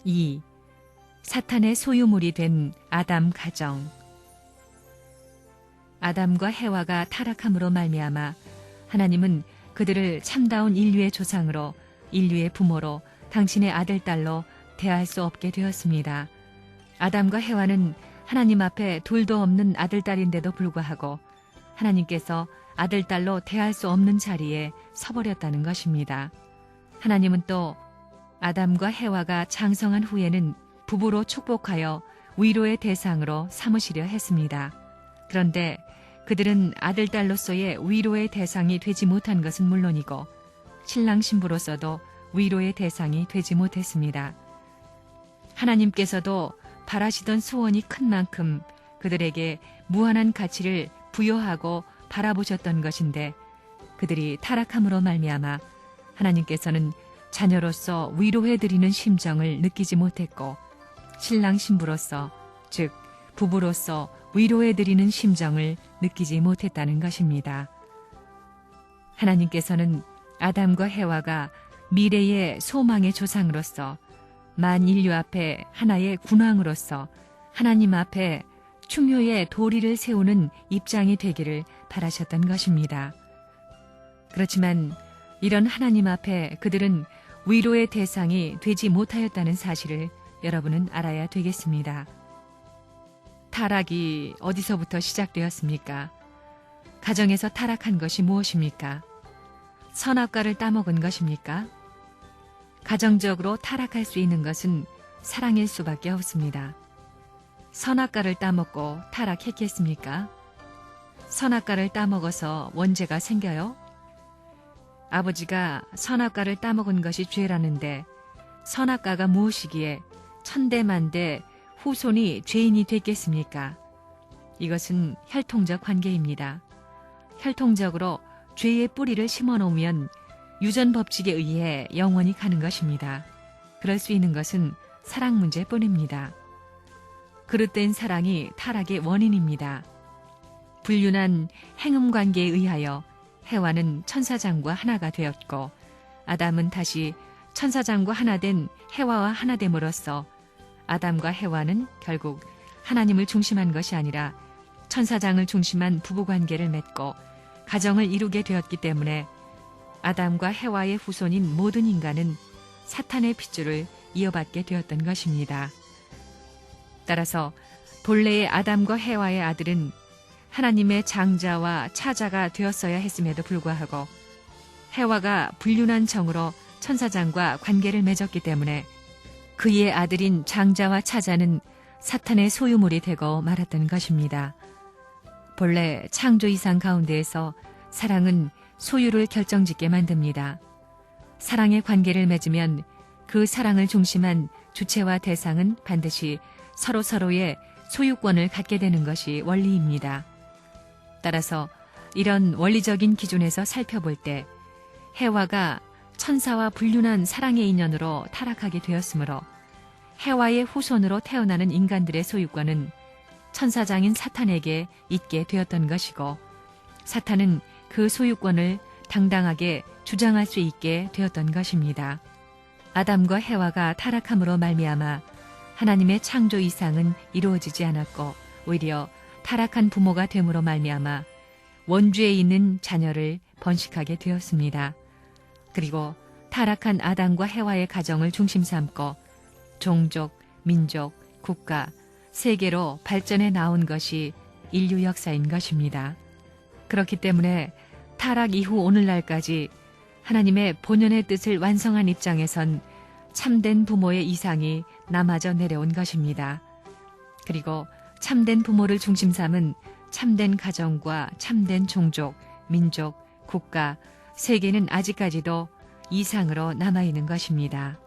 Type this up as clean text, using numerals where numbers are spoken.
2. 사탄의 소유물이 된 아담 가정. 아담과 해와가 타락함으로 말미암아 하나님은 그들을 참다운 인류의 조상으로, 인류의 부모로, 당신의 아들, 딸로 대할 수 없게 되었습니다. 아담과 해와는 하나님 앞에 둘도 없는 아들, 딸인데도 불구하고 하나님께서 아들, 딸로 대할 수 없는 자리에 서버렸다는 것입니다. 하나님은 또 아담과 해와가 장성한 후에는 부부로 축복하여 위로의 대상으로 삼으시려 했습니다. 그런데 그들은 아들, 딸로서의 위로의 대상이 되지 못한 것은 물론이고 신랑 신부로서도 위로의 대상이 되지 못했습니다. 하나님께서도 바라시던 소원이 큰 만큼 그들에게 무한한 가치를 부여하고 바라보셨던 것인데 그들이 타락함으로 말미암아 하나님께서는 자녀로서 위로해드리는 심정을 느끼지 못했고 신랑 신부로서, 즉 부부로서 위로해드리는 심정을 느끼지 못했다는 것입니다. 하나님께서는 아담과 해와가 미래의 소망의 조상으로서, 만인류 앞에 하나의 군왕으로서 하나님 앞에 충효의 도리를 세우는 입장이 되기를 바라셨던 것입니다. 그렇지만 이런 하나님 앞에 그들은 위로의 대상이 되지 못하였다는 사실을 여러분은 알아야 되겠습니다. 타락이 어디서부터 시작되었습니까? 가정에서 타락한 것이 무엇입니까? 선악과를 따먹은 것입니까? 가정적으로 타락할 수 있는 것은 사랑일 수밖에 없습니다. 선악과를 따먹고 타락했겠습니까? 선악과를 따먹어서 원죄가 생겨요? 아버지가 선악과를 따먹은 것이 죄라는데 선악과가 무엇이기에 천대만대 후손이 죄인이 됐겠습니까? 이것은 혈통적 관계입니다. 혈통적으로 죄의 뿌리를 심어놓으면 유전 법칙에 의해 영원히 가는 것입니다. 그럴 수 있는 것은 사랑 문제뿐입니다. 그릇된 사랑이 타락의 원인입니다. 불륜한 행음 관계에 의하여 해와는 천사장과 하나가 되었고 아담은 다시 천사장과 하나 된 해와와 하나 됨으로써 아담과 해와는 결국 하나님을 중심한 것이 아니라 천사장을 중심한 부부관계를 맺고 가정을 이루게 되었기 때문에 아담과 해와의 후손인 모든 인간은 사탄의 핏줄을 이어받게 되었던 것입니다. 따라서 본래의 아담과 해와의 아들은 하나님의 장자와 차자가 되었어야 했음에도 불구하고 해와가 불륜한 정으로 천사장과 관계를 맺었기 때문에 그의 아들인 장자와 차자는 사탄의 소유물이 되고 말았던 것입니다. 본래 창조 이상 가운데에서 사랑은 소유를 결정짓게 만듭니다. 사랑의 관계를 맺으면 그 사랑을 중심한 주체와 대상은 반드시 서로서로의 소유권을 갖게 되는 것이 원리입니다. 따라서 이런 원리적인 기준에서 살펴볼 때 해와가 천사와 불륜한 사랑의 인연으로 타락하게 되었으므로 해와의 후손으로 태어나는 인간들의 소유권은 천사장인 사탄에게 있게 되었던 것이고 사탄은 그 소유권을 당당하게 주장할 수 있게 되었던 것입니다. 아담과 해와가 타락함으로 말미암아 하나님의 창조 이상은 이루어지지 않았고 오히려 타락한 부모가 됨으로 말미암아 원죄에 있는 자녀를 번식하게 되었습니다. 그리고 타락한 아담과 해와의 가정을 중심 삼고 종족, 민족, 국가, 세계로 발전해 나온 것이 인류 역사인 것입니다. 그렇기 때문에 타락 이후 오늘날까지 하나님의 본연의 뜻을 완성한 입장에선 참된 부모의 이상이 남아져 내려온 것입니다. 그리고 참된 부모를 중심 삼은 참된 가정과 참된 종족, 민족, 국가, 세계는 아직까지도 이상으로 남아있는 것입니다.